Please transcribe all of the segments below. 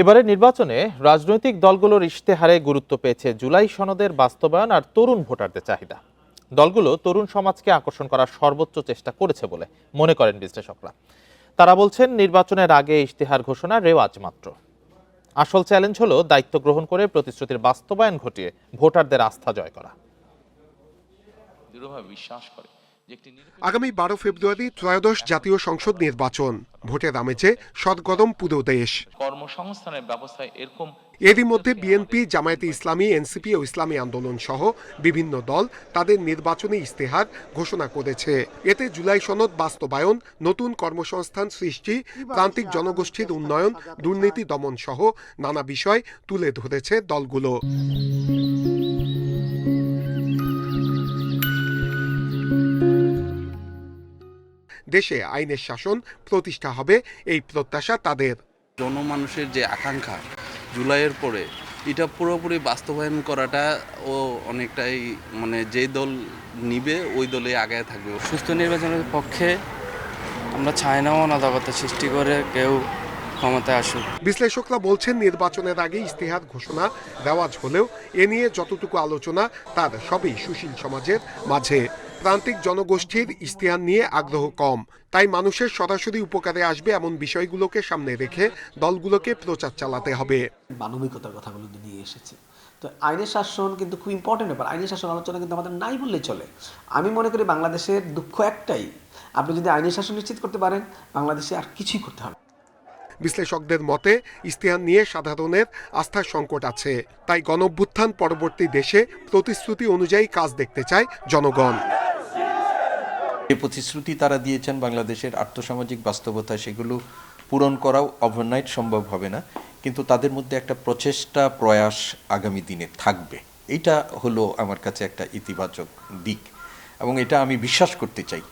এবারে নির্বাচনে রাজনৈতিক দলগুলোর ইশতেহারে গুরুত্ব পেয়েছে জুলাই সনদের বাস্তবায়ন আর তরুণ ভোটারদের চাহিদা। দলগুলো তরুণ সমাজকে আকর্ষণ করার সর্বোচ্চ চেষ্টা করেছে বলে মনে করেন বিশ্লেষকরা। তারা বলছেন নির্বাচনের আগে ইশতেহার ঘোষণা রেওয়াজ মাত্র। আসল চ্যালেঞ্জ হলো দায়িত্ব গ্রহণ করে প্রতিশ্রুতির বাস্তবায়ন ঘটিয়ে ভোটারদের আস্থা জয় করা। দৃঢ়ভাবে বিশ্বাস করে যে একটি আগামী 12 ফেব্রুয়ারি ত্রয়োদশ জাতীয় সংসদ নির্বাচন। ভোটের আমেজে সদগরম পুরো দেশ। কর্মসংস্থানের ব্যবস্থায় এরকম এরই মধ্যে বিএনপি, জামায়াতে ইসলামী, এনসিপি ও ইসলামী আন্দোলন সহ বিভিন্ন দল তাদের নির্বাচনী ইশতেহার ঘোষণা করেছে। এতে জুলাই সনদ বাস্তবায়ন, নতুন কর্মসংস্থান সৃষ্টি, প্রান্তিক জনগোষ্ঠীর উন্নয়ন, দুর্নীতি দমন সহ নানা বিষয় তুলে ধরেছে দলগুলো। দেশে আইনের শাসন প্রতিষ্ঠা হবে এই প্রত্যাশা তাদের। জনমানুষের যে আকাঙ্ক্ষা জুলাইয়ের পরে এটা পুরোপুরি বাস্তবায়ন করাটা ও অনেকটাই যে দল নিবে ওই দলে আগায় থাকবে। সুস্থ নির্বাচনের পক্ষে আমরা চাই না অনাদাবতা সৃষ্টি করে কেউ ক্ষমতায় আসুক। বিশ্লেষকরা বলছেন নির্বাচনের আগে ইশতেহার ঘোষণা রেওয়াজ হলেও এ নিয়ে যতটুকু আলোচনা তার সবই সুশীল সমাজের মাঝে। প্রান্তিক জনগোষ্ঠীর ইশতেহার নিয়ে আগ্রহ কম, তাই মানুষের সরাসরি উপকারে আসবে এমন বিষয়গুলোকে সামনে রেখে দলগুলোকে প্রচার চালাতে হবে। মানবিকতার কথাগুলো নিয়ে এসেছে। তো আইনের শাসন কিন্তু খুব ইম্পর্টেন্ট ব্যাপার। আইনের শাসন আলোচনা কিন্তু আমাদের নাই বললেই চলে। আমি মনে করি বাংলাদেশের দুঃখ একটাই, আপনি যদি আইনের শাসন নিশ্চিত করতে পারেন বাংলাদেশে আর কিছুই করতে হবে। বিশ্লেষকদের মতে ইশতেহার নিয়ে সাধারণের আস্থার সংকট আছে, তাই গণঅভ্যুত্থান পরবর্তী দেশে প্রতিশ্রুতি অনুযায়ী কাজ দেখতে চায় জনগণ। যে প্রতিশ্রুতি তারা দিয়েছেন বাংলাদেশের আর্থসামাজিক বাস্তবতায় সেগুলো পূরণ করাও ওভারনাইট সম্ভব হবে না, কিন্তু তাদের মধ্যে একটা প্রচেষ্টা প্রয়াস আগামী দিনে থাকবে। এইটা হলো আমার কাছে একটা ইতিবাচক দিক এবং এটা আমি বিশ্বাস করতে চাই।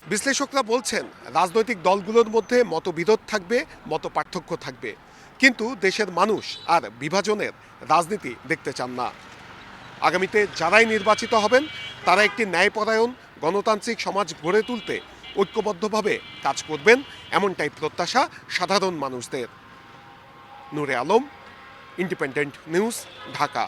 বিশ্লেষকরা বলছেন রাজনৈতিক দলগুলোর মধ্যে মতবিরোধ থাকবে, মত পার্থক্য থাকবে, কিন্তু দেশের মানুষ আর বিভাজনের রাজনীতি দেখতে চান না। আগামীতে যারাই নির্বাচিত হবেন তারা একটি ন্যায়পরায়ণ গণতান্ত্রিক সমাজ গড়ে তুলতে ঐক্যবদ্ধভাবে কাজ করবেন, এমনটাই প্রত্যাশা সাধারণ মানুষদের। নূরে আলম, ইন্ডিপেন্ডেন্ট নিউজ, ঢাকা।